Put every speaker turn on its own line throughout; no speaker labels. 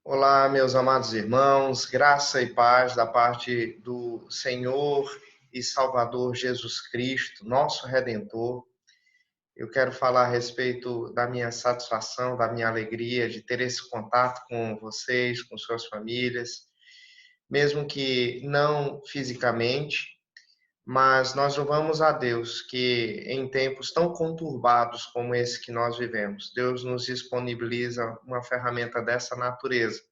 Olá, meus amados irmãos, graça e paz da parte do Senhor e Salvador Jesus Cristo, nosso Redentor. Eu quero falar a respeito da minha satisfação, da minha alegria de ter esse contato com vocês, com suas famílias, mesmo que não fisicamente, mas nós louvamos a Deus que em tempos tão conturbados como esse que nós vivemos, Deus nos disponibiliza uma ferramenta dessa natureza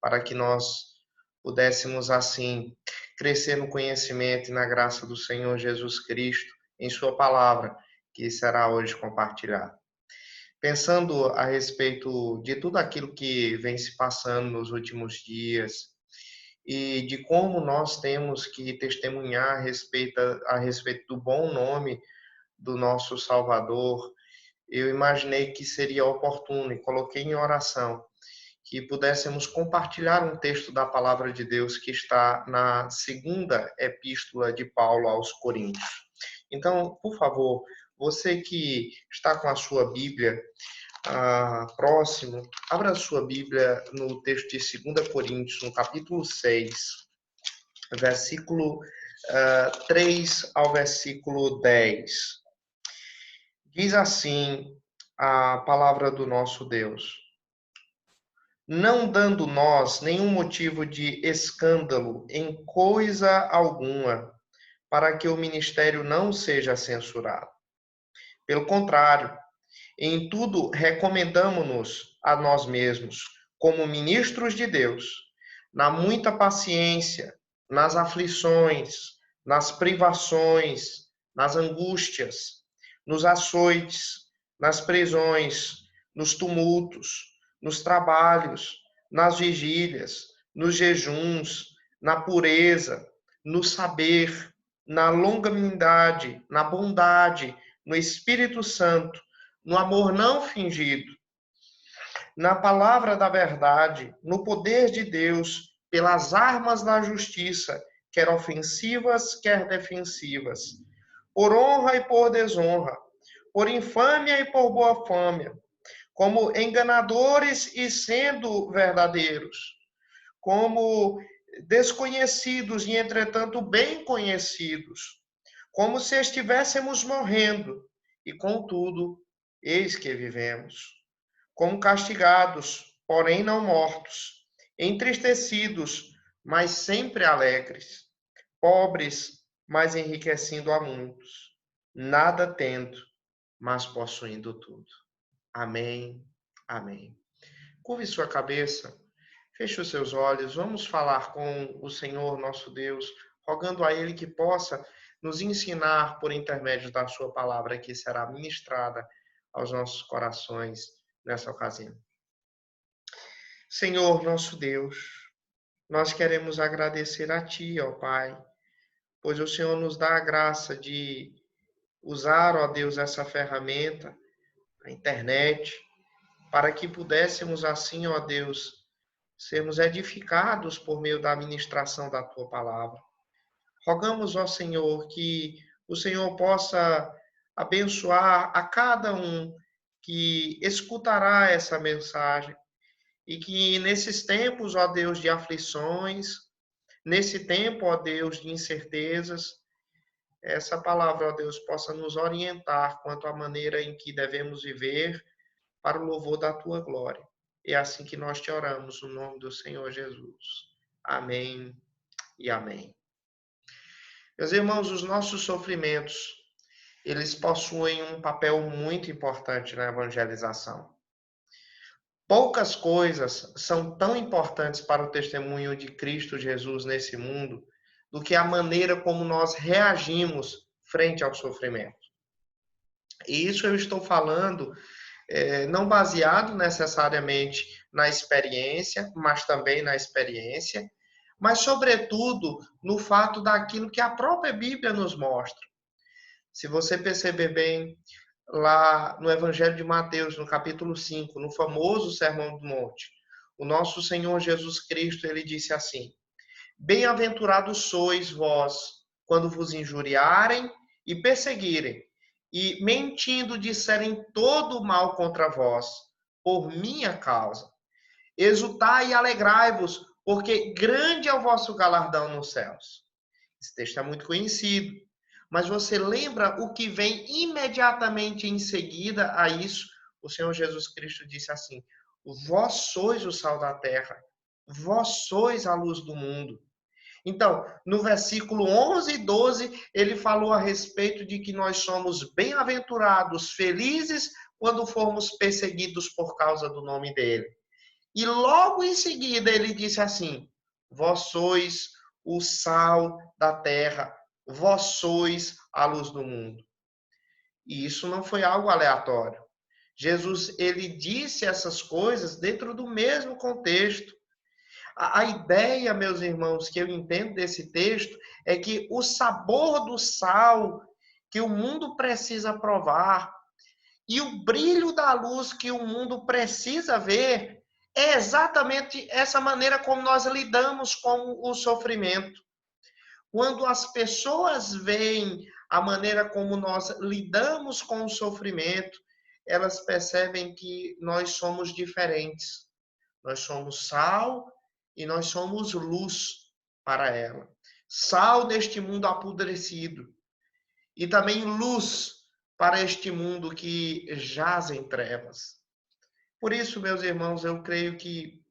para que nós pudéssemos, assim, crescer no conhecimento e na graça do Senhor Jesus Cristo, em Sua palavra, que será hoje compartilhada. Pensando a respeito de tudo aquilo que vem se passando nos últimos dias e de como nós temos que testemunhar a respeito do bom nome do nosso Salvador, eu imaginei que seria oportuno e coloquei em oração que pudéssemos compartilhar um texto da palavra de Deus que está na segunda epístola de Paulo aos Coríntios. Então, por favor, você que está com a sua Bíblia próximo, abra a sua Bíblia no texto de 2 Coríntios, no capítulo 6, versículo 3 ao versículo 10. Diz assim a palavra do nosso Deus: não dando nós nenhum motivo de escândalo em coisa alguma, para que o ministério não seja censurado. Pelo contrário, em tudo recomendamo-nos a nós mesmos, como ministros de Deus, na muita paciência, nas aflições, nas privações, nas angústias, nos açoites, nas prisões, nos tumultos, nos trabalhos, nas vigílias, nos jejuns, na pureza, no saber, na longanimidade, na bondade, no Espírito Santo, no amor não fingido, na palavra da verdade, no poder de Deus, pelas armas da justiça, quer ofensivas, quer defensivas, por honra e por desonra, por infâmia e por boa fama, como enganadores e sendo verdadeiros, como desconhecidos e, entretanto, bem conhecidos, como se estivéssemos morrendo, e contudo, eis que vivemos, como castigados, porém não mortos, entristecidos, mas sempre alegres, pobres, mas enriquecendo a muitos, nada tendo, mas possuindo tudo. Amém, amém. Curve sua cabeça, feche os seus olhos, vamos falar com o Senhor nosso Deus, rogando a Ele que possa nos ensinar por intermédio da sua palavra que será ministrada aos nossos corações nessa ocasião. Senhor nosso Deus, nós queremos agradecer a Ti, ó Pai, pois o Senhor nos dá a graça de usar, ó Deus, essa ferramenta, a internet, para que pudéssemos assim, ó Deus, sermos edificados por meio da ministração da Tua palavra. Rogamos, ó Senhor, que o Senhor possa abençoar a cada um que escutará essa mensagem e que nesses tempos, ó Deus, de aflições, nesse tempo, ó Deus, de incertezas, essa palavra, ó Deus, possa nos orientar quanto à maneira em que devemos viver para o louvor da Tua glória. É assim que nós te oramos, no nome do Senhor Jesus. Amém e amém. Meus irmãos, os nossos sofrimentos, eles possuem um papel muito importante na evangelização. Poucas coisas são tão importantes para o testemunho de Cristo Jesus nesse mundo do que a maneira como nós reagimos frente ao sofrimento. E isso eu estou falando não baseado necessariamente na experiência, mas também na experiência, mas, sobretudo, no fato daquilo que a própria Bíblia nos mostra. Se você perceber bem, lá no Evangelho de Mateus, no capítulo 5, no famoso Sermão do Monte, o nosso Senhor Jesus Cristo, ele disse assim: bem-aventurados sois vós, quando vos injuriarem e perseguirem, e mentindo disserem todo o mal contra vós, por minha causa. Exultai e alegrai-vos, porque grande é o vosso galardão nos céus. Esse texto é muito conhecido. Mas você lembra o que vem imediatamente em seguida a isso? O Senhor Jesus Cristo disse assim: vós sois o sal da terra, vós sois a luz do mundo. Então, no versículo 11 e 12, ele falou a respeito de que nós somos bem-aventurados, felizes, quando formos perseguidos por causa do nome dele. E logo em seguida ele disse assim: vós sois o sal da terra, vós sois a luz do mundo. E isso não foi algo aleatório. Jesus, ele disse essas coisas dentro do mesmo contexto. A ideia, meus irmãos, que eu entendo desse texto é que o sabor do sal que o mundo precisa provar e o brilho da luz que o mundo precisa ver é exatamente essa maneira como nós lidamos com o sofrimento. Quando as pessoas veem a maneira como nós lidamos com o sofrimento, elas percebem que nós somos diferentes. Nós somos sal e nós somos luz para ela. Sal neste mundo apodrecido e também luz para este mundo que jaz em trevas. Por isso, meus irmãos, eu creio que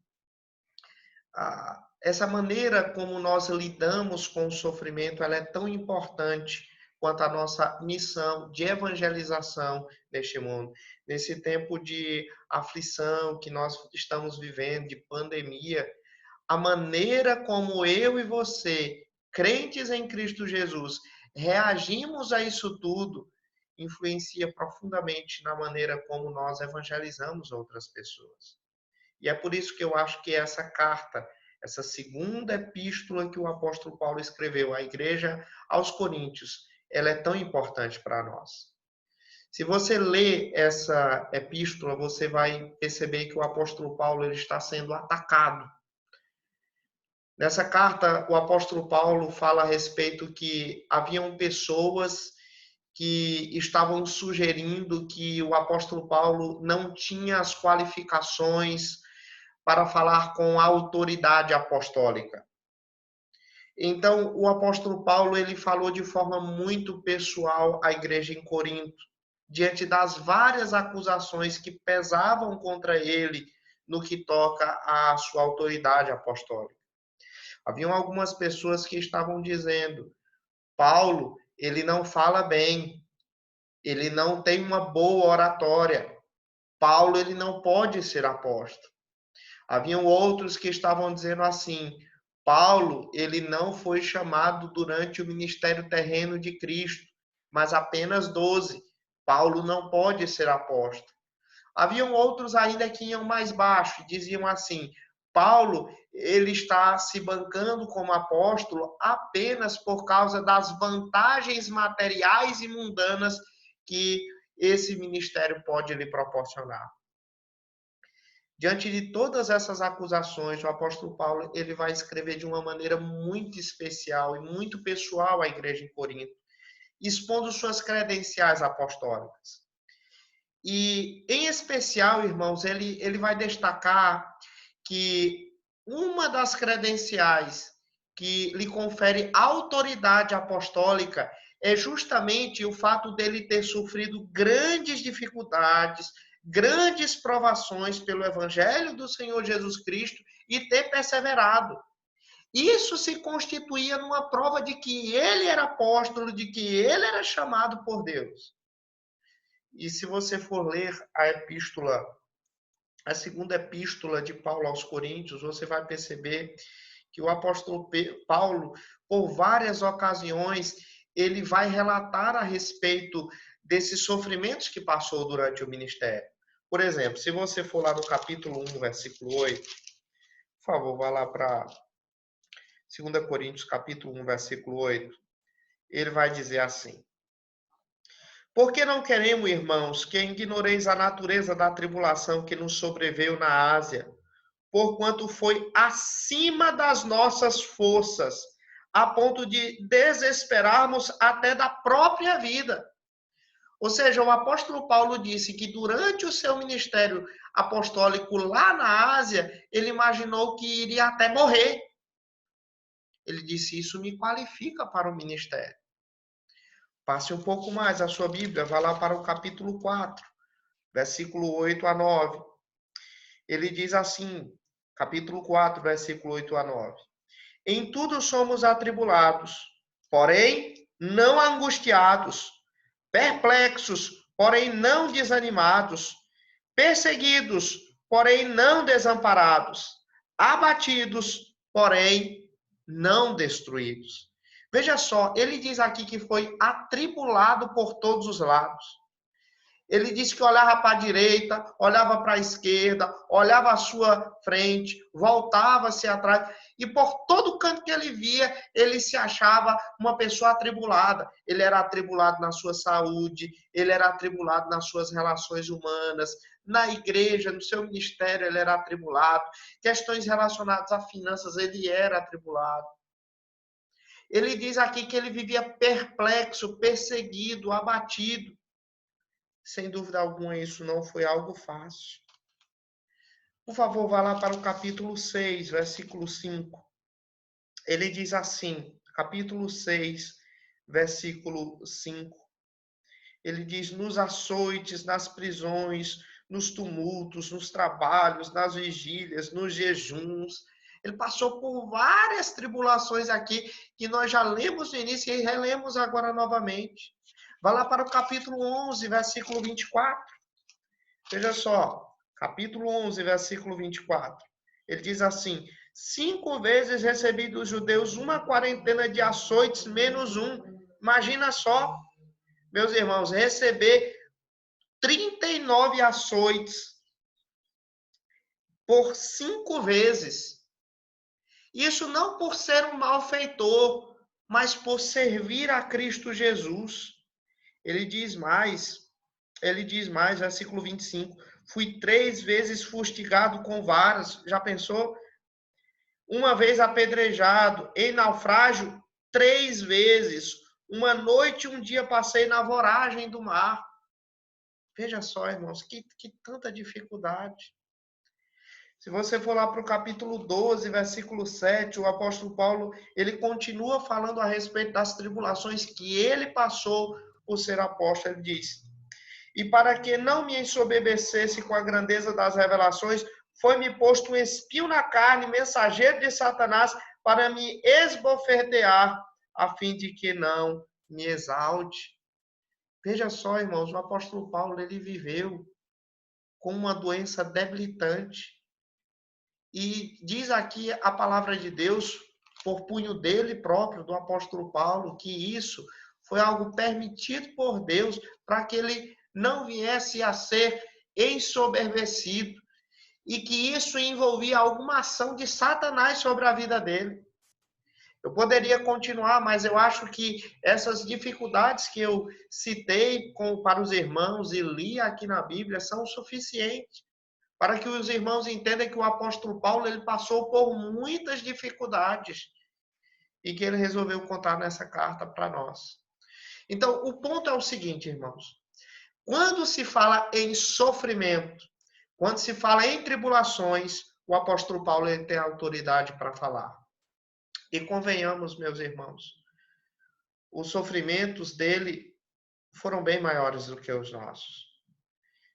essa maneira como nós lidamos com o sofrimento, ela é tão importante quanto a nossa missão de evangelização neste mundo. Nesse tempo de aflição que nós estamos vivendo, de pandemia, a maneira como eu e você, crentes em Cristo Jesus, reagimos a isso tudo, influencia profundamente na maneira como nós evangelizamos outras pessoas. E é por isso que eu acho que essa carta, essa segunda epístola que o apóstolo Paulo escreveu à igreja aos Coríntios, ela é tão importante para nós. Se você lê essa epístola, você vai perceber que o apóstolo Paulo ele está sendo atacado. Nessa carta, o apóstolo Paulo fala a respeito que haviam pessoas que estavam sugerindo que o apóstolo Paulo não tinha as qualificações para falar com a autoridade apostólica. Então, o apóstolo Paulo ele falou de forma muito pessoal à igreja em Corinto, diante das várias acusações que pesavam contra ele no que toca à sua autoridade apostólica. Haviam algumas pessoas que estavam dizendo: Paulo, ele não fala bem, ele não tem uma boa oratória. Paulo, ele não pode ser apóstolo. Haviam outros que estavam dizendo assim: Paulo, ele não foi chamado durante o ministério terreno de Cristo, mas apenas 12. Paulo não pode ser apóstolo. Haviam outros ainda que iam mais baixo e diziam assim: Paulo, ele está se bancando como apóstolo apenas por causa das vantagens materiais e mundanas que esse ministério pode lhe proporcionar. Diante de todas essas acusações, o apóstolo Paulo ele vai escrever de uma maneira muito especial e muito pessoal à igreja em Corinto, expondo suas credenciais apostólicas. E, em especial, irmãos, ele vai destacar que uma das credenciais que lhe confere autoridade apostólica é justamente o fato dele ter sofrido grandes dificuldades, grandes provações pelo Evangelho do Senhor Jesus Cristo e ter perseverado. Isso se constituía numa prova de que ele era apóstolo, de que ele era chamado por Deus. E se você for ler a epístola, a segunda epístola de Paulo aos Coríntios, você vai perceber que o apóstolo Paulo, por várias ocasiões, ele vai relatar a respeito desses sofrimentos que passou durante o ministério. Por exemplo, se você for lá no capítulo 1, versículo 8, por favor, vá lá para 2 Coríntios, capítulo 1, versículo 8. Ele vai dizer assim: Porque não queremos, irmãos, que ignoreis a natureza da tribulação que nos sobreveio na Ásia, porquanto foi acima das nossas forças, a ponto de desesperarmos até da própria vida. Ou seja, o apóstolo Paulo disse que durante o seu ministério apostólico lá na Ásia, ele imaginou que iria até morrer. Ele disse: isso me qualifica para o ministério. Passe um pouco mais a sua Bíblia, vá lá para o capítulo 4, versículo 8 a 9. Ele diz assim, capítulo 4, versículo 8 a 9. Em tudo somos atribulados, porém não angustiados, perplexos, porém não desanimados, perseguidos, porém não desamparados, abatidos, porém não destruídos. Veja só, ele diz aqui que foi atribulado por todos os lados. Ele disse que olhava para a direita, olhava para a esquerda, olhava à sua frente, voltava-se atrás, e por todo canto que ele via, ele se achava uma pessoa atribulada. Ele era atribulado na sua saúde, ele era atribulado nas suas relações humanas, na igreja, no seu ministério, ele era atribulado. Questões relacionadas a finanças, ele era atribulado. Ele diz aqui que ele vivia perplexo, perseguido, abatido. Sem dúvida alguma, isso não foi algo fácil. Por favor, vá lá para o capítulo 6, versículo 5. Ele diz assim, capítulo 6, versículo 5. Ele diz: nos açoites, nas prisões, nos tumultos, nos trabalhos, nas vigílias, nos jejuns. Ele passou por várias tribulações aqui, que nós já lemos no início e relemos agora novamente. Vá lá para o capítulo 11, versículo 24. Veja só, capítulo 11, versículo 24. Ele diz assim: 5 vezes recebi dos judeus uma quarentena de açoites menos um. Imagina só, meus irmãos, receber 39 açoites por 5 vezes. Isso não por ser um malfeitor, mas por servir a Cristo Jesus. Ele diz mais, versículo 25, fui 3 vezes fustigado com varas, já pensou? Uma vez apedrejado, em naufrágio, 3 vezes. Uma noite e um dia passei na voragem do mar. Veja só, irmãos, que tanta dificuldade. Se você for lá para o capítulo 12, versículo 7, o apóstolo Paulo, ele continua falando a respeito das tribulações que ele passou por ser apóstolo. Ele diz: e para que não me ensoberbecesse com a grandeza das revelações, foi-me posto um espinho na carne, mensageiro de Satanás, para me esbofetear, a fim de que não me exalte. Veja só, irmãos, o apóstolo Paulo, ele viveu com uma doença debilitante. E diz aqui a palavra de Deus, por punho dele próprio, do apóstolo Paulo, que isso foi algo permitido por Deus para que ele não viesse a ser ensoberbecido e que isso envolvia alguma ação de Satanás sobre a vida dele. Eu poderia continuar, mas eu acho que essas dificuldades que eu citei para os irmãos e li aqui na Bíblia são suficientes para que os irmãos entendam que o apóstolo Paulo ele passou por muitas dificuldades e que ele resolveu contar nessa carta para nós. Então, o ponto é o seguinte, irmãos. Quando se fala em sofrimento, quando se fala em tribulações, o apóstolo Paulo ele tem autoridade para falar. E convenhamos, meus irmãos, os sofrimentos dele foram bem maiores do que os nossos.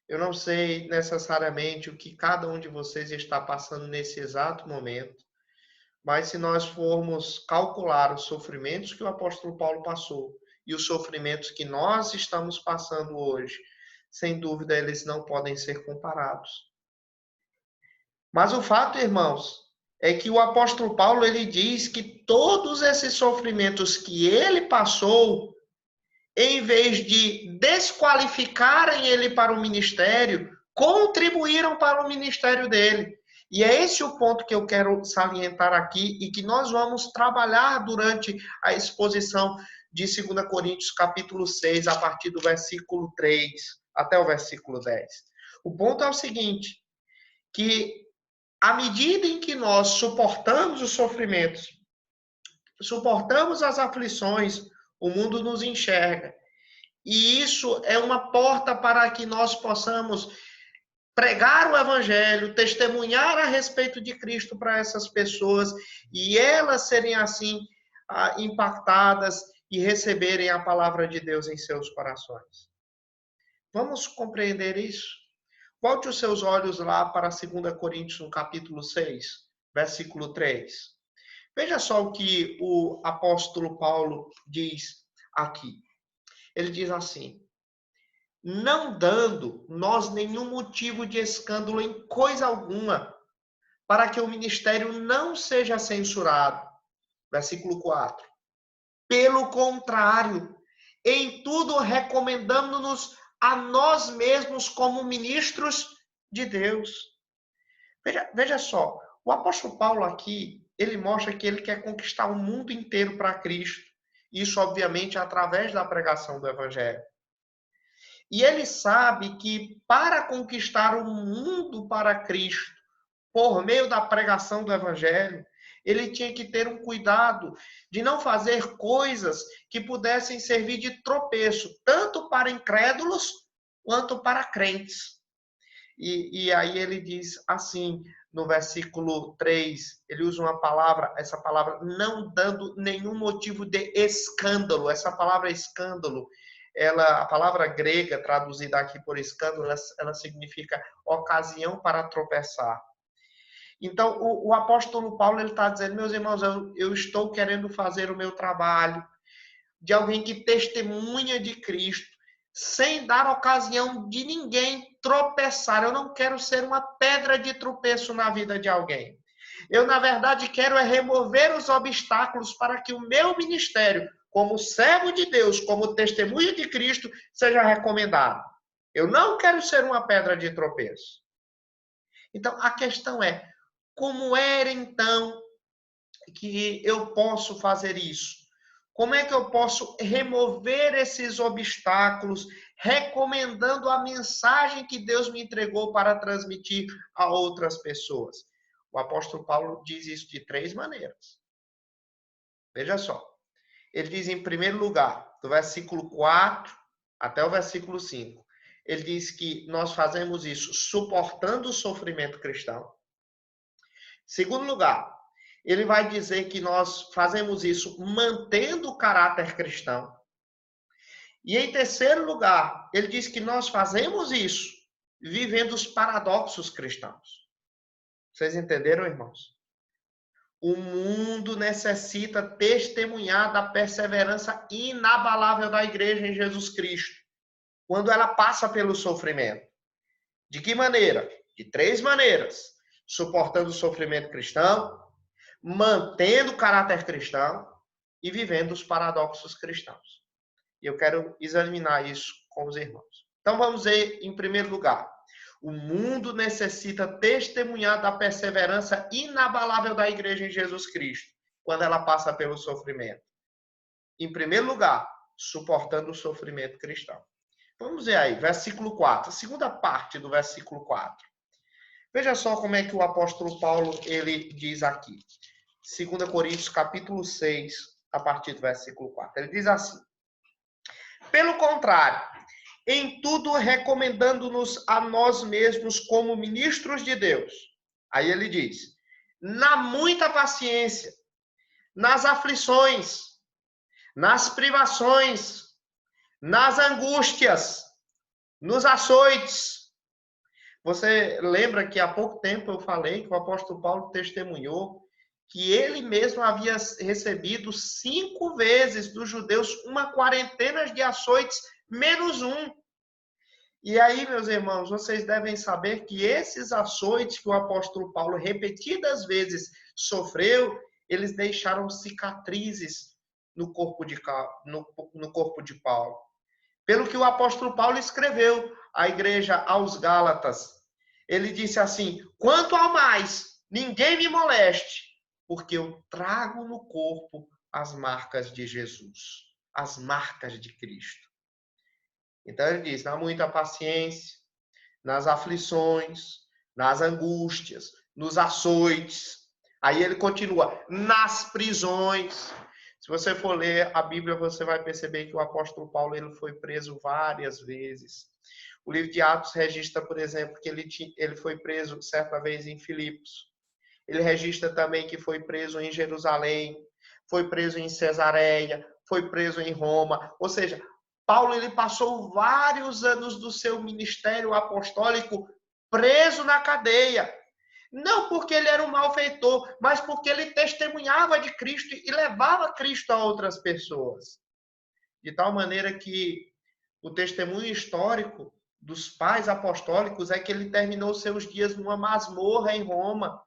Eu não sei necessariamente o que cada um de vocês está passando nesse exato momento, mas se nós formos calcular os sofrimentos que o apóstolo Paulo passou e os sofrimentos que nós estamos passando hoje, sem dúvida eles não podem ser comparados. Mas o fato, irmãos, é que o apóstolo Paulo ele diz que todos esses sofrimentos que ele passou, em vez de desqualificarem ele para o ministério, contribuíram para o ministério dele. E é esse o ponto que eu quero salientar aqui e que nós vamos trabalhar durante a exposição de 2 Coríntios capítulo 6, a partir do versículo 3 até o versículo 10. O ponto é o seguinte, que à medida em que nós suportamos os sofrimentos, suportamos as aflições, o mundo nos enxerga. E isso é uma porta para que nós possamos pregar o evangelho, testemunhar a respeito de Cristo para essas pessoas e elas serem assim impactadas e receberem a palavra de Deus em seus corações. Vamos compreender isso? Volte os seus olhos lá para 2 Coríntios, no capítulo 6, versículo 3. Veja só o que o apóstolo Paulo diz aqui. Ele diz assim: não dando nós nenhum motivo de escândalo em coisa alguma, para que o ministério não seja censurado. Versículo 4. Pelo contrário, em tudo recomendamos-nos a nós mesmos como ministros de Deus. Veja só, o apóstolo Paulo aqui, ele mostra que ele quer conquistar o mundo inteiro para Cristo. Isso, obviamente, através da pregação do evangelho. E ele sabe que para conquistar o mundo para Cristo, por meio da pregação do evangelho, ele tinha que ter um cuidado de não fazer coisas que pudessem servir de tropeço, tanto para incrédulos quanto para crentes. E aí ele diz assim, no versículo 3, ele usa uma palavra, essa palavra, não dando nenhum motivo de escândalo. Essa palavra escândalo, a palavra grega traduzida aqui por escândalo, ela significa ocasião para tropeçar. Então, o apóstolo Paulo está dizendo, meus irmãos, eu estou querendo fazer o meu trabalho de alguém que testemunha de Cristo, sem dar ocasião de ninguém tropeçar. Eu não quero ser uma pedra de tropeço na vida de alguém. Eu, na verdade, quero remover os obstáculos para que o meu ministério, como servo de Deus, como testemunha de Cristo, seja recomendado. Eu não quero ser uma pedra de tropeço. Então, a questão é, como era então que eu posso fazer isso? Como é que eu posso remover esses obstáculos, recomendando a mensagem que Deus me entregou para transmitir a outras pessoas? O apóstolo Paulo diz isso de 3 maneiras. Veja só. Ele diz, em primeiro lugar, do versículo 4 até o versículo 5, ele diz que nós fazemos isso suportando o sofrimento cristão. Segundo lugar, ele vai dizer que nós fazemos isso mantendo o caráter cristão. E em terceiro lugar, ele diz que nós fazemos isso vivendo os paradoxos cristãos. Vocês entenderam, irmãos? O mundo necessita testemunhar da perseverança inabalável da igreja em Jesus Cristo, quando ela passa pelo sofrimento. De que maneira? De 3 maneiras. Suportando o sofrimento cristão, mantendo o caráter cristão e vivendo os paradoxos cristãos. E eu quero examinar isso com os irmãos. Então vamos ver, em primeiro lugar, o mundo necessita testemunhar da perseverança inabalável da igreja em Jesus Cristo, quando ela passa pelo sofrimento. Em primeiro lugar, suportando o sofrimento cristão. Vamos ver aí, versículo 4, a segunda parte do versículo 4. Veja só como é que o apóstolo Paulo ele diz aqui. 2 Coríntios, capítulo 6, a partir do versículo 4. Ele diz assim: pelo contrário, em tudo recomendando-nos a nós mesmos como ministros de Deus. Aí ele diz, na muita paciência, nas aflições, nas privações, nas angústias, nos açoites. Você lembra que há pouco tempo eu falei que o apóstolo Paulo testemunhou que ele mesmo havia recebido 5 vezes dos judeus uma quarentena de açoites, menos um. E aí, meus irmãos, vocês devem saber que esses açoites que o apóstolo Paulo repetidas vezes sofreu, eles deixaram cicatrizes no corpo de Paulo. Pelo que o apóstolo Paulo escreveu à igreja aos Gálatas, ele disse assim, quanto ao mais, ninguém me moleste, porque eu trago no corpo as marcas de Jesus, as marcas de Cristo. Então ele diz, na muita paciência, nas aflições, nas angústias, nos açoites. Aí ele continua, nas prisões. Se você for ler a Bíblia, você vai perceber que o apóstolo Paulo ele foi preso várias vezes. O livro de Atos registra, por exemplo, que ele foi preso certa vez em Filipos. Ele registra também que foi preso em Jerusalém, foi preso em Cesareia, foi preso em Roma. Ou seja, Paulo ele passou vários anos do seu ministério apostólico preso na cadeia. Não porque ele era um malfeitor, mas porque ele testemunhava de Cristo e levava Cristo a outras pessoas. De tal maneira que o testemunho histórico dos pais apostólicos é que ele terminou seus dias numa masmorra em Roma,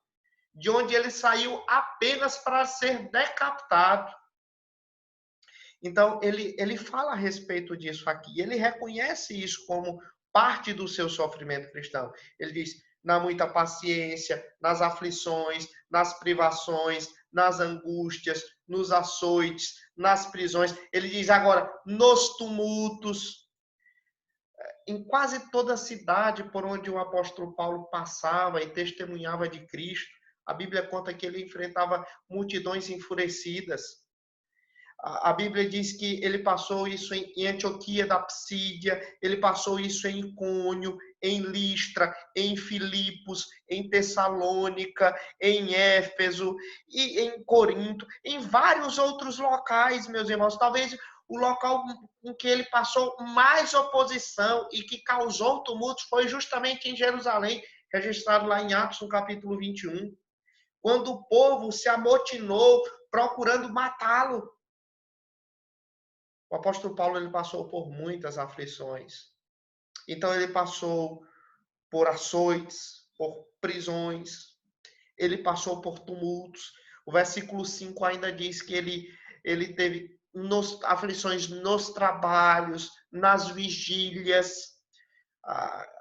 de onde ele saiu apenas para ser decapitado. Então, ele fala a respeito disso aqui. Ele reconhece isso como parte do seu sofrimento cristão. Ele diz, na muita paciência, nas aflições, nas privações, nas angústias, nos açoites, nas prisões. Ele diz agora, nos tumultos. Em quase toda a cidade por onde o apóstolo Paulo passava e testemunhava de Cristo, a Bíblia conta que ele enfrentava multidões enfurecidas. A Bíblia diz que ele passou isso em Antioquia da Psídia, ele passou isso em Icônio, em Listra, em Filipos, em Tessalônica, em Éfeso e em Corinto, em vários outros locais, meus irmãos. Talvez o local em que ele passou mais oposição e que causou tumultos foi justamente em Jerusalém, registrado lá em Atos, no capítulo 21, quando o povo se amotinou procurando matá-lo. O apóstolo Paulo ele passou por muitas aflições. Então ele passou por açoites, por prisões, ele passou por tumultos. O versículo 5 ainda diz que ele teve aflições nos trabalhos, nas vigílias.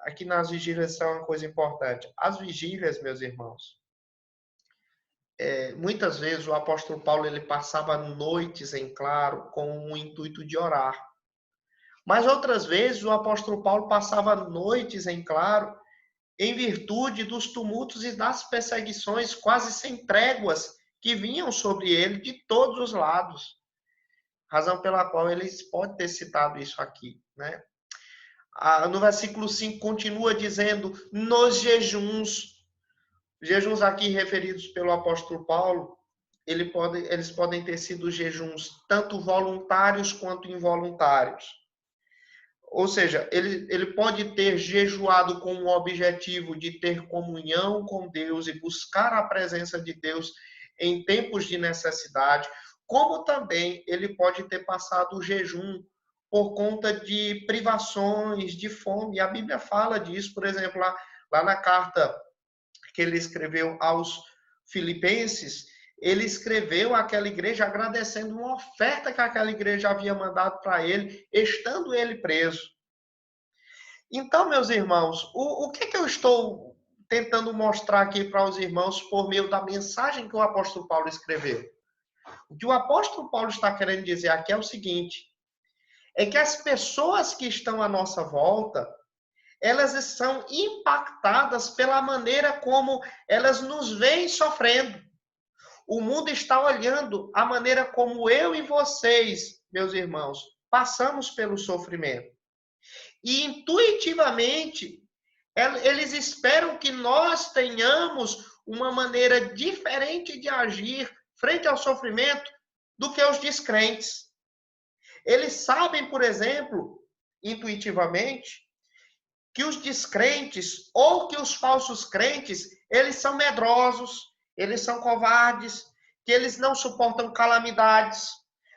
Aqui nas vigílias é uma coisa importante. As vigílias, meus irmãos, muitas vezes o apóstolo Paulo ele passava noites em claro com o intuito de orar. Mas outras vezes o apóstolo Paulo passava noites em claro em virtude dos tumultos e das perseguições quase sem tréguas que vinham sobre ele de todos os lados. Razão pela qual eles podem ter citado isso aqui, né? No versículo 5 continua dizendo, nos jejuns. Jejuns aqui referidos pelo apóstolo Paulo, eles podem ter sido jejuns tanto voluntários quanto involuntários. Ou seja, ele pode ter jejuado com o objetivo de ter comunhão com Deus e buscar a presença de Deus em tempos de necessidade, como também ele pode ter passado o jejum por conta de privações, de fome. E a Bíblia fala disso, por exemplo, lá na carta que ele escreveu aos Filipenses, ele escreveu àquela igreja agradecendo uma oferta que aquela igreja havia mandado para ele, estando ele preso. Então, meus irmãos, o que eu estou tentando mostrar aqui para os irmãos por meio da mensagem que o apóstolo Paulo escreveu? O que o apóstolo Paulo está querendo dizer aqui é o seguinte, é que as pessoas que estão à nossa volta, elas são impactadas pela maneira como elas nos veem sofrendo. O mundo está olhando a maneira como eu e vocês, meus irmãos, passamos pelo sofrimento. E intuitivamente, eles esperam que nós tenhamos uma maneira diferente de agir frente ao sofrimento do que os descrentes. Eles sabem, por exemplo, intuitivamente, que os descrentes ou que os falsos crentes, eles são medrosos, eles são covardes, que eles não suportam calamidades,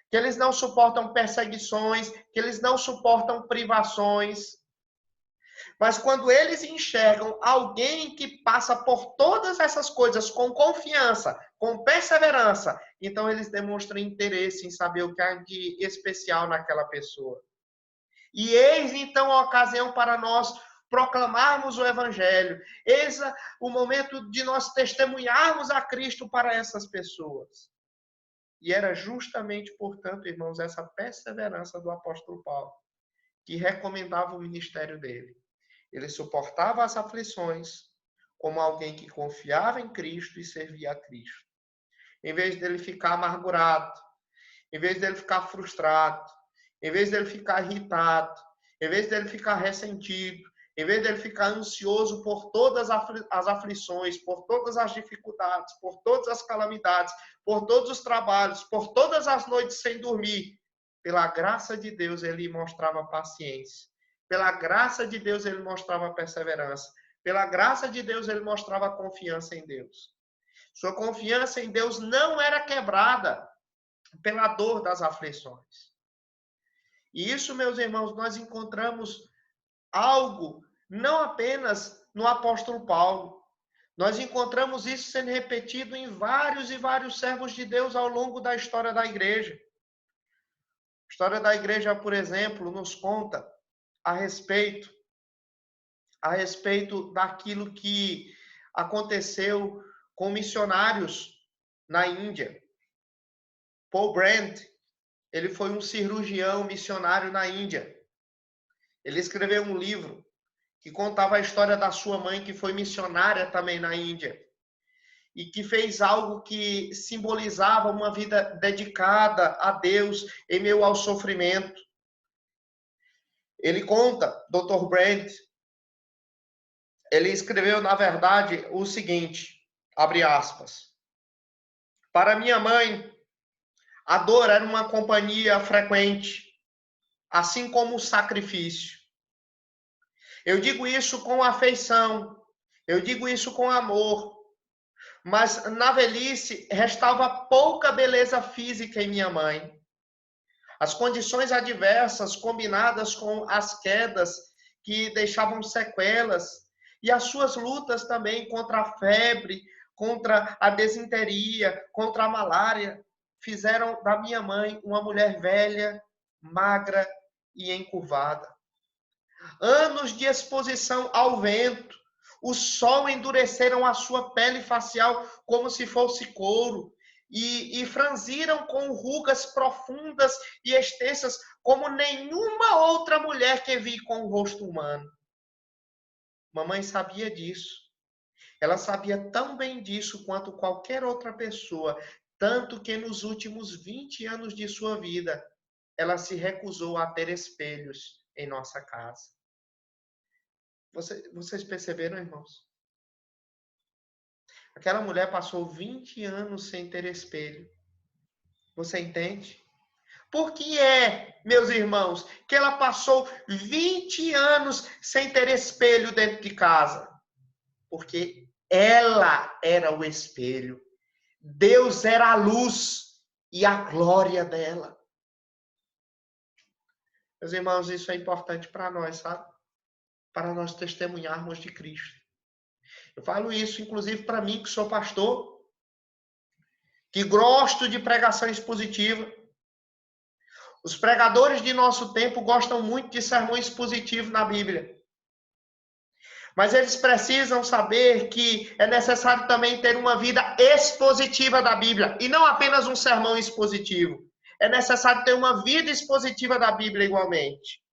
que eles não suportam perseguições, que eles não suportam privações. Mas quando eles enxergam alguém que passa por todas essas coisas com confiança, com perseverança, então eles demonstram interesse em saber o que há de especial naquela pessoa. E eis então a ocasião para nós proclamarmos o Evangelho. Eis o momento de nós testemunharmos a Cristo para essas pessoas. E era justamente, portanto, irmãos, essa perseverança do apóstolo Paulo que recomendava o ministério dele. Ele suportava as aflições como alguém que confiava em Cristo e servia a Cristo. Em vez dele ficar amargurado, em vez dele ficar frustrado, em vez dele ficar irritado, em vez dele ficar ressentido, em vez dele ficar ansioso por todas as aflições, por todas as dificuldades, por todas as calamidades, por todos os trabalhos, por todas as noites sem dormir, pela graça de Deus ele mostrava paciência. Pela graça de Deus ele mostrava perseverança. Pela graça de Deus ele mostrava confiança em Deus. Sua confiança em Deus não era quebrada pela dor das aflições. E isso, meus irmãos, nós encontramos algo não apenas no apóstolo Paulo. Nós encontramos isso sendo repetido em vários e vários servos de Deus ao longo da história da igreja. A história da igreja, por exemplo, nos conta a respeito daquilo que aconteceu com missionários na Índia. Paul Brand, ele foi um cirurgião missionário na Índia. Ele escreveu um livro que contava a história da sua mãe, que foi missionária também na Índia, e que fez algo que simbolizava uma vida dedicada a Deus em meio ao sofrimento. Ele conta, Dr. Brand, ele escreveu, na verdade, o seguinte, abre aspas, para minha mãe, a dor era uma companhia frequente, assim como o sacrifício. Eu digo isso com afeição, eu digo isso com amor, mas na velhice restava pouca beleza física em minha mãe. As condições adversas, combinadas com as quedas que deixavam sequelas, e as suas lutas também contra a febre, contra a desinteria, contra a malária, fizeram da minha mãe uma mulher velha, magra e encurvada. Anos de exposição ao vento, o sol endureceram a sua pele facial como se fosse couro e franziram com rugas profundas e extensas como nenhuma outra mulher que vi com o rosto humano. Mamãe sabia disso. Ela sabia tão bem disso quanto qualquer outra pessoa, tanto que nos últimos 20 anos de sua vida, ela se recusou a ter espelhos em nossa casa. Vocês perceberam, irmãos? Aquela mulher passou 20 anos sem ter espelho. Você entende? Por que meus irmãos, que ela passou 20 anos sem ter espelho dentro de casa? Porque ela era o espelho. Deus era a luz e a glória dela. Meus irmãos, isso é importante para nós, sabe? Para nós testemunharmos de Cristo. Eu falo isso, inclusive, para mim, que sou pastor, que gosto de pregação expositiva. Os pregadores de nosso tempo gostam muito de sermão expositivo na Bíblia. Mas eles precisam saber que é necessário também ter uma vida expositiva da Bíblia, e não apenas um sermão expositivo. É necessário ter uma vida expositiva da Bíblia igualmente.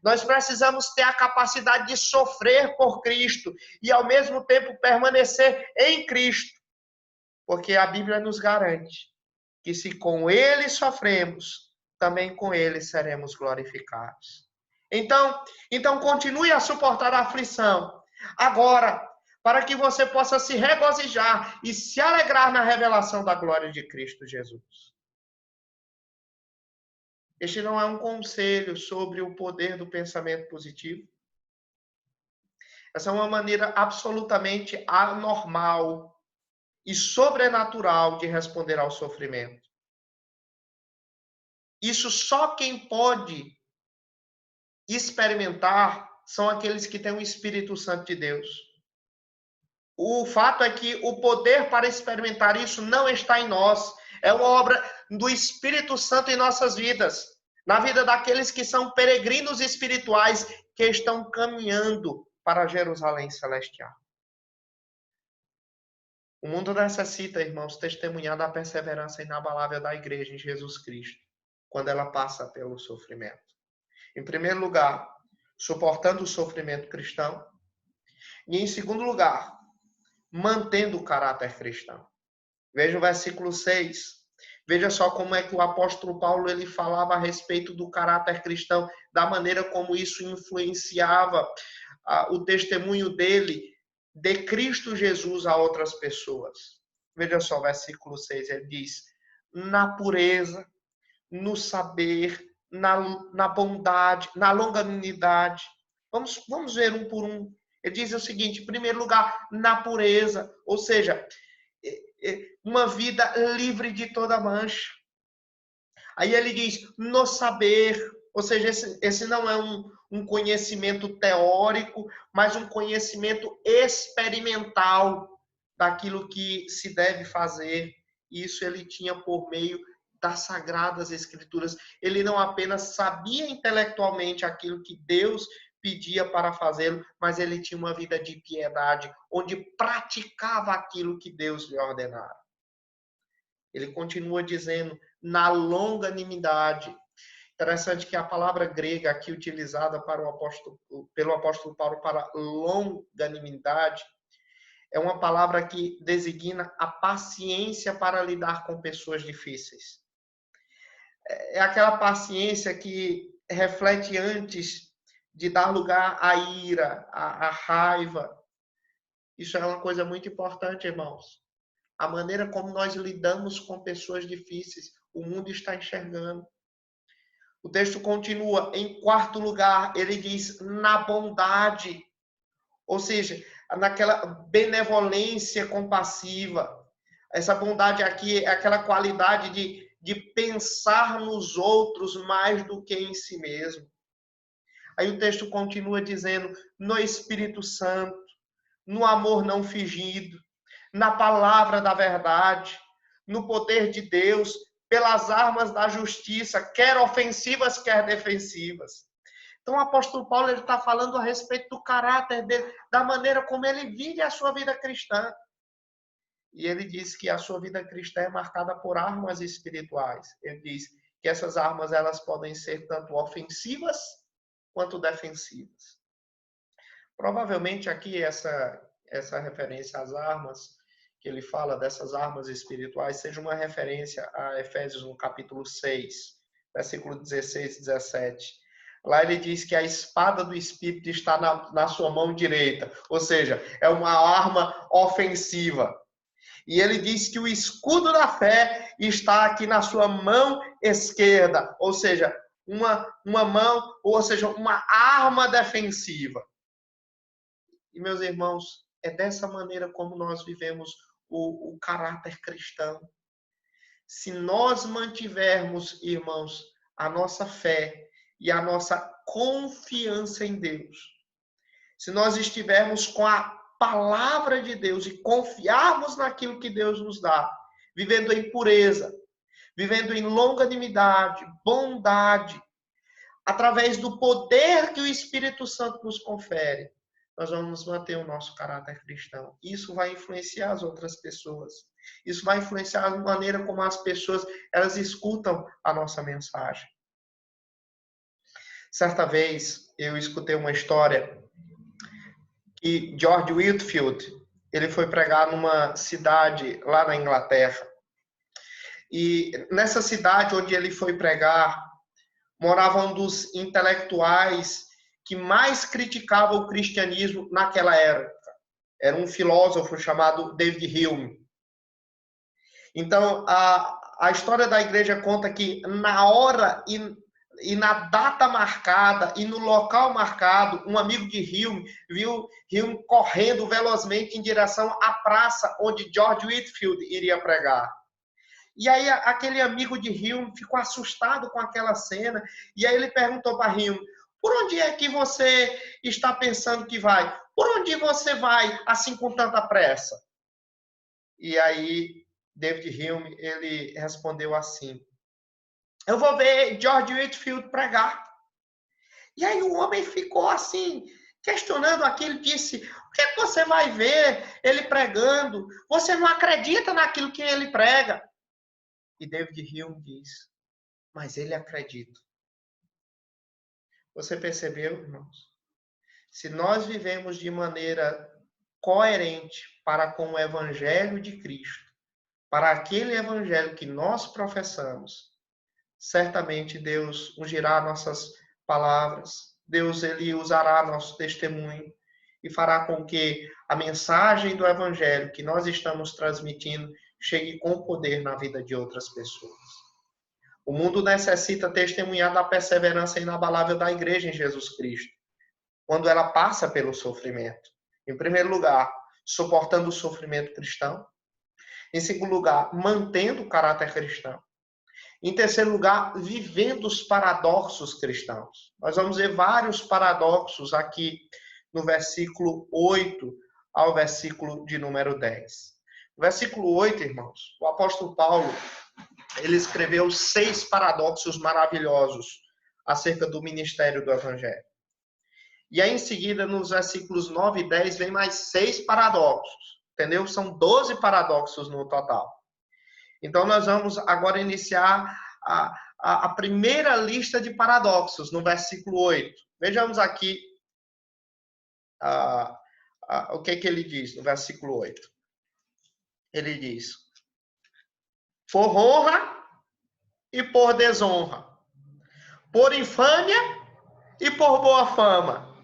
Nós precisamos ter a capacidade de sofrer por Cristo e, ao mesmo tempo, permanecer em Cristo. Porque a Bíblia nos garante que se com Ele sofremos, também com Ele seremos glorificados. Então continue a suportar a aflição. Agora, para que você possa se regozijar e se alegrar na revelação da glória de Cristo Jesus. Este não é um conselho sobre o poder do pensamento positivo. Essa é uma maneira absolutamente anormal e sobrenatural de responder ao sofrimento. Isso só quem pode experimentar são aqueles que têm o Espírito Santo de Deus. O fato é que o poder para experimentar isso não está em nós. É uma obra do Espírito Santo em nossas vidas. Na vida daqueles que são peregrinos espirituais que estão caminhando para Jerusalém celestial. O mundo necessita, irmãos, testemunhar da perseverança inabalável da igreja em Jesus Cristo, quando ela passa pelo sofrimento. Em primeiro lugar, suportando o sofrimento cristão. E em segundo lugar, mantendo o caráter cristão. Veja o versículo 6. Veja só como é que o apóstolo Paulo ele falava a respeito do caráter cristão, da maneira como isso influenciava o testemunho dele de Cristo Jesus a outras pessoas. Veja só, versículo 6, ele diz: na pureza, no saber, na bondade, na longanimidade. Vamos ver um por um. Ele diz o seguinte: em primeiro lugar, na pureza, ou seja, uma vida livre de toda mancha. Aí ele diz, no saber, ou seja, esse não é um conhecimento teórico, mas um conhecimento experimental daquilo que se deve fazer. Isso ele tinha por meio das Sagradas Escrituras. Ele não apenas sabia intelectualmente aquilo que Deus pedia para fazê-lo, mas ele tinha uma vida de piedade, onde praticava aquilo que Deus lhe ordenara. Ele continua dizendo, na longanimidade. Interessante que a palavra grega aqui utilizada pelo apóstolo Paulo para longanimidade é uma palavra que designa a paciência para lidar com pessoas difíceis. É aquela paciência que reflete antes de dar lugar à ira, à raiva. Isso é uma coisa muito importante, irmãos. A maneira como nós lidamos com pessoas difíceis, o mundo está enxergando. O texto continua, em quarto lugar, ele diz na bondade, ou seja, naquela benevolência compassiva. Essa bondade aqui é aquela qualidade de pensar nos outros mais do que em si mesmo. Aí o texto continua dizendo, no Espírito Santo, no amor não fingido, na palavra da verdade, no poder de Deus, pelas armas da justiça, quer ofensivas, quer defensivas. Então o apóstolo Paulo está falando a respeito do caráter dele, da maneira como ele vive a sua vida cristã. E ele diz que a sua vida cristã é marcada por armas espirituais. Ele diz que essas armas elas podem ser tanto ofensivas quanto defensivas. Provavelmente aqui essa referência às armas, que ele fala dessas armas espirituais, seja uma referência a Efésios no capítulo 6, versículo 16 e 17. Lá ele diz que a espada do Espírito está na sua mão direita, ou seja, é uma arma ofensiva. E ele diz que o escudo da fé está aqui na sua mão esquerda, ou seja, uma mão, ou seja, uma arma defensiva. E, meus irmãos, é dessa maneira como nós vivemos o caráter cristão. Se nós mantivermos, irmãos, a nossa fé e a nossa confiança em Deus, se nós estivermos com a palavra de Deus e confiarmos naquilo que Deus nos dá, vivendo em pureza, vivendo em longanimidade, bondade, através do poder que o Espírito Santo nos confere, nós vamos manter o nosso caráter cristão. Isso vai influenciar as outras pessoas. Isso vai influenciar a maneira como as pessoas elas escutam a nossa mensagem. Certa vez eu escutei uma história que George Whitefield, ele foi pregar numa cidade lá na Inglaterra. E nessa cidade onde ele foi pregar, morava um dos intelectuais que mais criticava o cristianismo naquela época. Era um filósofo chamado David Hume. Então, a história da igreja conta que na hora e na data marcada e no local marcado, um amigo de Hume viu Hume correndo velozmente em direção à praça onde George Whitefield iria pregar. E aí aquele amigo de Hume ficou assustado com aquela cena, e aí ele perguntou para Hume, por onde é que você está pensando que vai? Por onde você vai assim com tanta pressa? E aí David Hume, ele respondeu assim, eu vou ver George Whitefield pregar. E aí o homem ficou assim, questionando aquilo, disse, o que é que você vai ver ele pregando? Você não acredita naquilo que ele prega? E David Hume diz, mas ele acredita. Você percebeu, irmãos? Se nós vivemos de maneira coerente para com o Evangelho de Cristo, para aquele evangelho que nós professamos, certamente Deus ungirá nossas palavras, Deus ele usará nosso testemunho e fará com que a mensagem do evangelho que nós estamos transmitindo chegue com poder na vida de outras pessoas. O mundo necessita testemunhar da perseverança inabalável da igreja em Jesus Cristo, quando ela passa pelo sofrimento. Em primeiro lugar, suportando o sofrimento cristão. Em segundo lugar, mantendo o caráter cristão. Em terceiro lugar, vivendo os paradoxos cristãos. Nós vamos ver vários paradoxos aqui no versículo 8 ao versículo de número 10. No versículo 8, irmãos, o apóstolo Paulo, ele escreveu 6 paradoxos maravilhosos acerca do ministério do evangelho. E aí, em seguida, nos versículos 9 e 10, vem mais 6 paradoxos. Entendeu? São 12 paradoxos no total. Então, nós vamos agora iniciar a primeira lista de paradoxos, no versículo 8. Vejamos aqui o que ele diz no versículo 8. Ele diz: por honra e por desonra, por infâmia e por boa fama,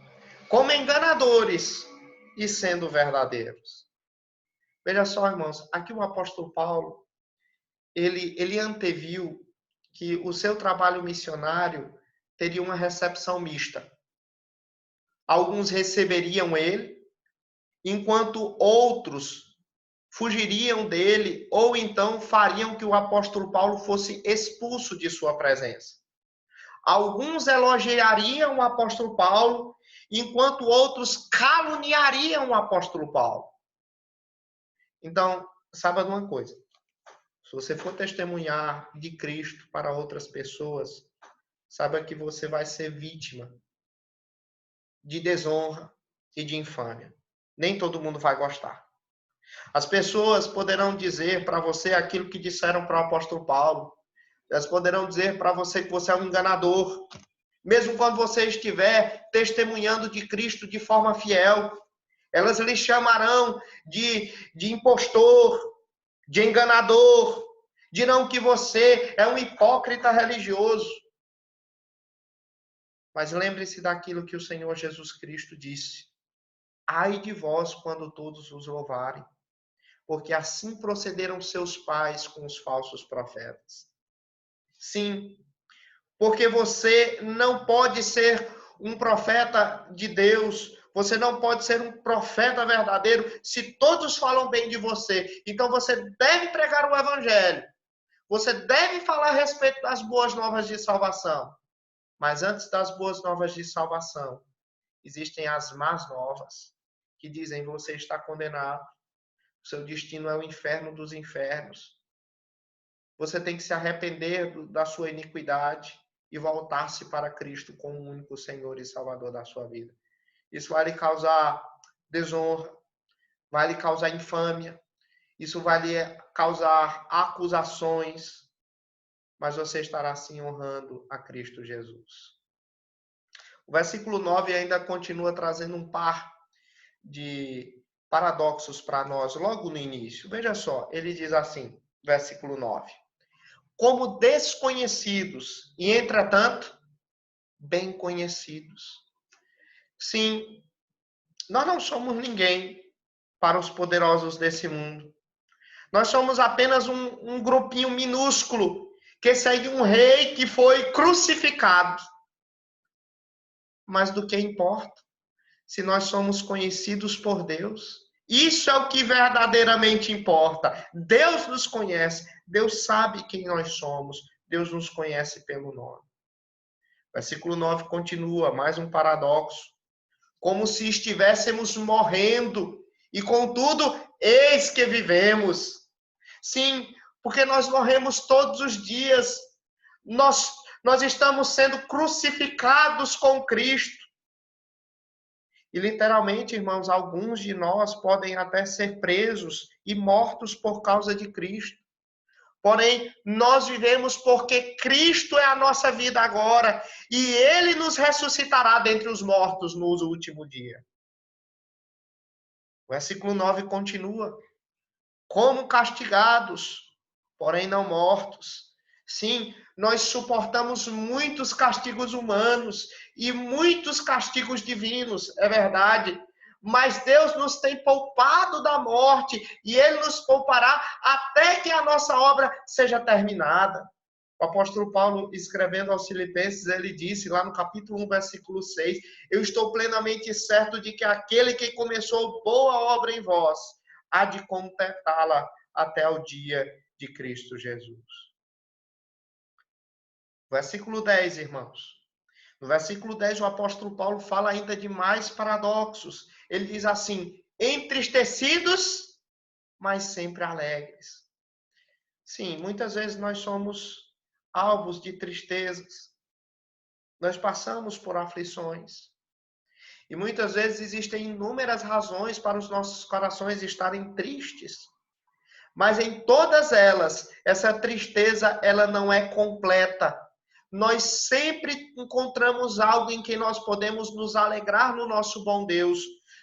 como enganadores e sendo verdadeiros. Veja só, irmãos, aqui o apóstolo Paulo, ele anteviu que o seu trabalho missionário teria uma recepção mista. Alguns receberiam ele, enquanto outros fugiriam dele, ou então fariam que o apóstolo Paulo fosse expulso de sua presença. Alguns elogiariam o apóstolo Paulo, enquanto outros caluniariam o apóstolo Paulo. Então, saiba de uma coisa. Se você for testemunhar de Cristo para outras pessoas, saiba que você vai ser vítima de desonra e de infâmia. Nem todo mundo vai gostar. As pessoas poderão dizer para você aquilo que disseram para o apóstolo Paulo. Elas poderão dizer para você que você é um enganador. Mesmo quando você estiver testemunhando de Cristo de forma fiel, elas lhe chamarão de impostor, de enganador, dirão que você é um hipócrita religioso. Mas lembre-se daquilo que o Senhor Jesus Cristo disse: ai de vós quando todos os louvarem, porque assim procederam seus pais com os falsos profetas. Sim, porque você não pode ser um profeta de Deus, você não pode ser um profeta verdadeiro se todos falam bem de você. Então você deve pregar o evangelho. Você deve falar a respeito das boas novas de salvação. Mas antes das boas novas de salvação, existem as más novas, que dizem: você está condenado, o seu destino é o inferno dos infernos. Você tem que se arrepender da sua iniquidade e voltar-se para Cristo como o único Senhor e Salvador da sua vida. Isso vai lhe causar desonra, vai lhe causar infâmia, isso vai lhe causar acusações, mas você estará assim honrando a Cristo Jesus. O versículo 9 ainda continua trazendo um par de paradoxos para nós logo no início. Veja só, ele diz assim, versículo 9: como desconhecidos e, entretanto, bem conhecidos. Sim, nós não somos ninguém para os poderosos desse mundo. Nós somos apenas um grupinho minúsculo que segue um rei que foi crucificado. Mas do que importa? Se nós somos conhecidos por Deus, isso é o que verdadeiramente importa. Deus nos conhece, Deus sabe quem nós somos, Deus nos conhece pelo nome. Versículo 9 continua, mais um paradoxo. Como se estivéssemos morrendo, e contudo, eis que vivemos. Sim, porque nós morremos todos os dias. Nós estamos sendo crucificados com Cristo. E literalmente, irmãos, alguns de nós podem até ser presos e mortos por causa de Cristo. Porém, nós vivemos porque Cristo é a nossa vida agora e Ele nos ressuscitará dentre os mortos no último dia. O versículo 9 continua. como castigados, porém não mortos. Sim, nós suportamos muitos castigos humanos e muitos castigos divinos, é verdade. Mas Deus nos tem poupado da morte e Ele nos poupará até que a nossa obra seja terminada. O apóstolo Paulo, escrevendo aos Filipenses, ele disse lá no capítulo 1, versículo 6, eu estou plenamente certo de que aquele que começou boa obra em vós, há de completá-la até o dia de Cristo Jesus. Versículo 10, irmãos. No versículo 10, o apóstolo Paulo fala ainda de mais paradoxos. Ele diz assim, entristecidos, mas sempre alegres. Sim, muitas vezes nós somos alvos de tristezas. Nós passamos por aflições. E muitas vezes existem inúmeras razões para os nossos corações estarem tristes. Mas em todas elas, essa tristeza, ela não é completa. Nós sempre encontramos algo em que nós podemos nos alegrar no nosso bom Deus.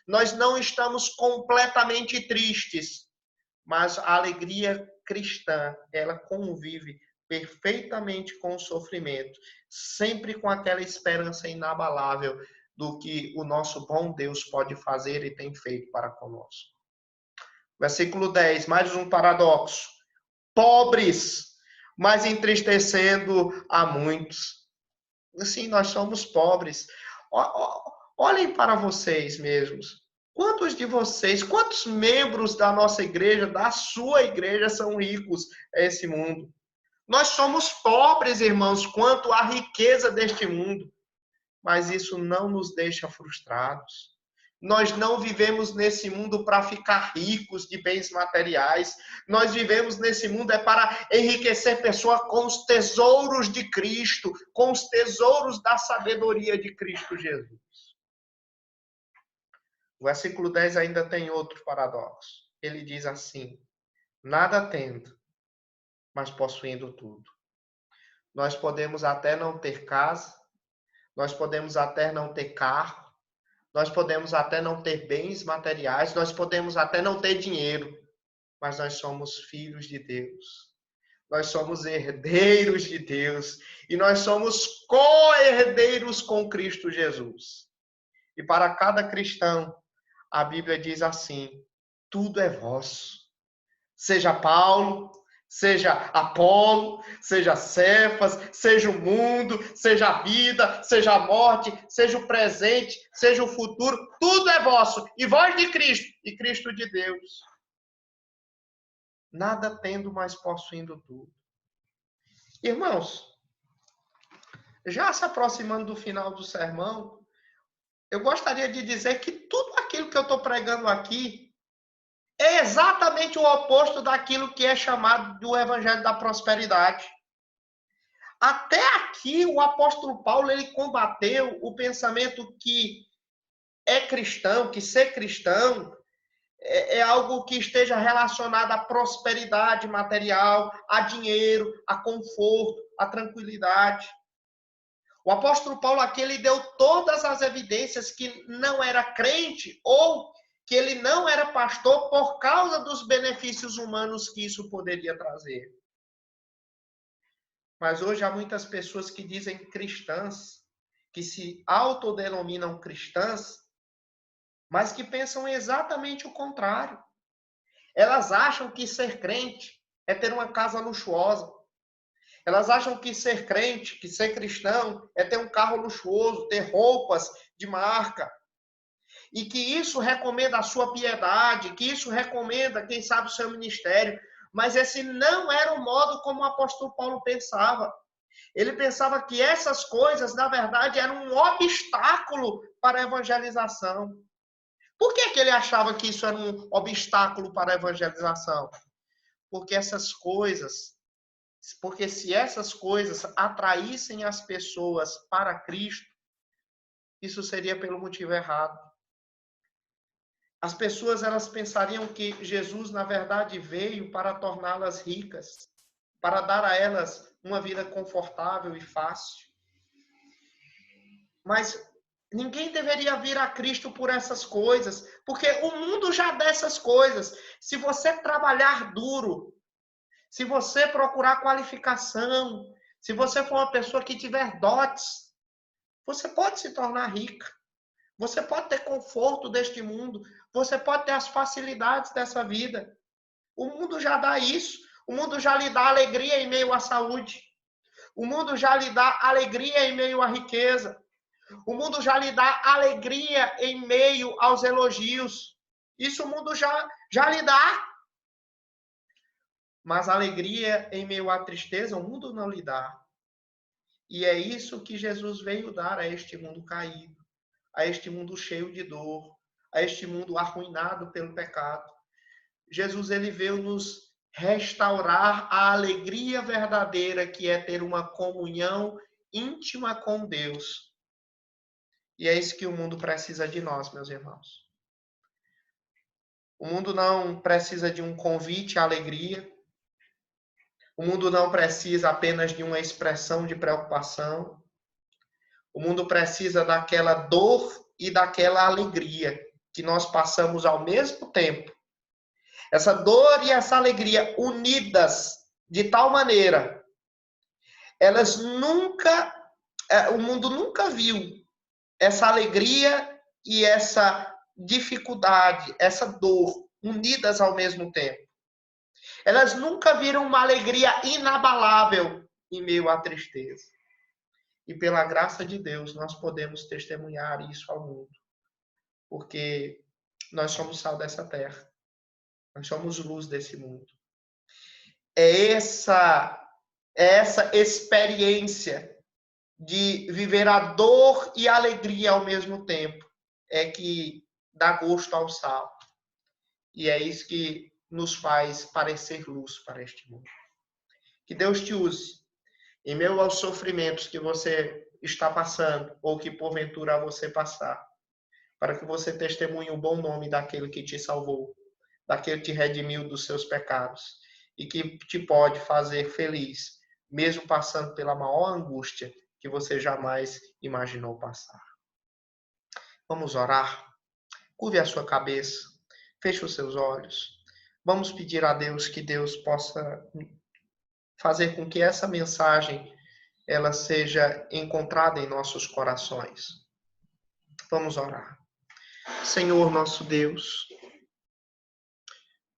Nós não estamos completamente tristes, mas a alegria cristã, ela convive perfeitamente com o sofrimento, sempre com aquela esperança inabalável do que o nosso bom Deus pode fazer e tem feito para conosco. Versículo 10, mais um paradoxo. Pobres, mas entristecendo a muitos. Assim, nós somos pobres. Olhem para vocês mesmos. Quantos de vocês, quantos membros da nossa igreja, da sua igreja, são ricos a esse mundo? Nós somos pobres, irmãos, quanto à riqueza deste mundo. Mas isso não nos deixa frustrados. Nós não vivemos nesse mundo para ficar ricos de bens materiais. Nós vivemos nesse mundo para enriquecer pessoas com os tesouros de Cristo, com os tesouros da sabedoria de Cristo Jesus. O versículo 10 ainda tem outro paradoxo. Ele diz assim, nada tendo, mas possuindo tudo. Nós podemos até não ter casa, nós podemos até não ter carro, nós podemos até não ter bens materiais, nós podemos até não ter dinheiro, mas nós somos filhos de Deus. Nós somos herdeiros de Deus e nós somos co-herdeiros com Cristo Jesus. E para cada cristão, a Bíblia diz assim: tudo é vosso. Seja Paulo, seja Apolo, seja Cefas, seja o mundo, seja a vida, seja a morte, seja o presente, seja o futuro, tudo é vosso. E vós de Cristo, e Cristo de Deus. Nada tendo, mas possuindo tudo. Irmãos, já se aproximando do final do sermão, eu gostaria de dizer que tudo aquilo que eu estou pregando aqui é exatamente o oposto daquilo que é chamado do evangelho da prosperidade. Até aqui, o apóstolo Paulo ele combateu o pensamento que é cristão, que ser cristão é algo que esteja relacionado à prosperidade material, a dinheiro, a conforto, a tranquilidade. O apóstolo Paulo aqui ele deu todas as evidências que não era crente ou que ele não era pastor por causa dos benefícios humanos que isso poderia trazer. Mas hoje há muitas pessoas que dizem cristãs, que se autodenominam cristãs, mas que pensam exatamente o contrário. Elas acham que ser crente é ter uma casa luxuosa. Elas acham que ser crente, que ser cristão, é ter um carro luxuoso, ter roupas de marca. E que isso recomenda a sua piedade, que isso recomenda, quem sabe, o seu ministério. Mas esse não era o modo como o apóstolo Paulo pensava. Ele pensava que essas coisas, na verdade, eram um obstáculo para a evangelização. Por que ele achava que isso era um obstáculo para a evangelização? Porque se essas coisas atraíssem as pessoas para Cristo, isso seria pelo motivo errado. As pessoas elas pensariam que Jesus, na verdade, veio para torná-las ricas, para dar a elas uma vida confortável e fácil. Mas Ninguém deveria vir a Cristo por essas coisas, porque o mundo já dá essas coisas. Se você trabalhar duro, se você procurar qualificação, se você for uma pessoa que tiver dotes, você pode se tornar rica. Você pode ter conforto deste mundo. Você pode ter as facilidades dessa vida. O mundo já dá isso. O mundo já lhe dá alegria em meio à saúde. O mundo já lhe dá alegria em meio à riqueza. O mundo já lhe dá alegria em meio aos elogios. Isso o mundo já lhe dá. Mas alegria em meio à tristeza, o mundo não lhe dá. E é isso que Jesus veio dar a este mundo caído, a este mundo cheio de dor, a este mundo arruinado pelo pecado. Jesus, ele veio nos restaurar a alegria verdadeira, que é ter uma comunhão íntima com Deus. E é isso que o mundo precisa de nós, meus irmãos. O mundo não precisa de um convite à alegria. O mundo não precisa apenas de uma expressão de preocupação. O mundo precisa daquela dor e daquela alegria que nós passamos ao mesmo tempo. Essa dor e essa alegria unidas de tal maneira, elas nunca, o mundo nunca viu essa alegria e essa dificuldade, essa dor unidas ao mesmo tempo. Elas nunca viram uma alegria inabalável em meio à tristeza. E pela graça de Deus, nós podemos testemunhar isso ao mundo. Porque nós somos sal dessa terra. Nós somos luz desse mundo. É essa experiência de viver a dor e a alegria ao mesmo tempo é que dá gosto ao sal. E é isso que nos faz parecer luz para este mundo. Que Deus te use em meio aos sofrimentos que você está passando ou que porventura você passar, para que você testemunhe o bom nome daquele que te salvou, daquele que te redimiu dos seus pecados e que te pode fazer feliz, mesmo passando pela maior angústia que você jamais imaginou passar. Vamos orar? Curve a sua cabeça, feche os seus olhos. Vamos pedir a Deus que Deus possa fazer com que essa mensagem ela seja encontrada em nossos corações. Vamos orar. Senhor nosso Deus,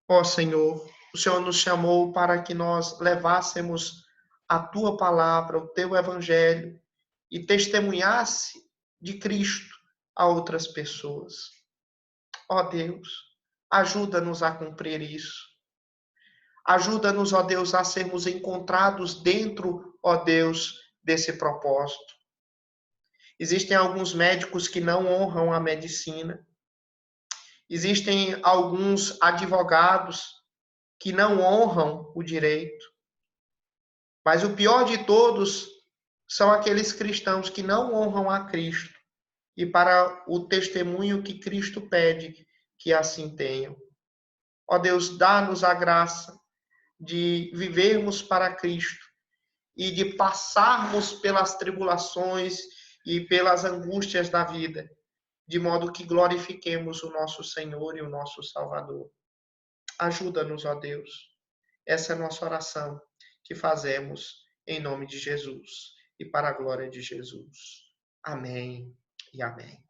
ó Senhor, o Senhor nos chamou para que nós levássemos a tua palavra, o teu evangelho e testemunhasse de Cristo a outras pessoas. Ó Deus, ajuda-nos a cumprir isso. Ajuda-nos, ó Deus, a sermos encontrados dentro, ó Deus, desse propósito. Existem alguns médicos que não honram a medicina. Existem alguns advogados que não honram o direito. Mas o pior de todos são aqueles cristãos que não honram a Cristo e para o testemunho que Cristo pede que assim tenham. Ó Deus, dá-nos a graça de vivermos para Cristo e de passarmos pelas tribulações e pelas angústias da vida, de modo que glorifiquemos o nosso Senhor e o nosso Salvador. Ajuda-nos, ó Deus. Essa é a nossa oração que fazemos em nome de Jesus e para a glória de Jesus. Amém e amém.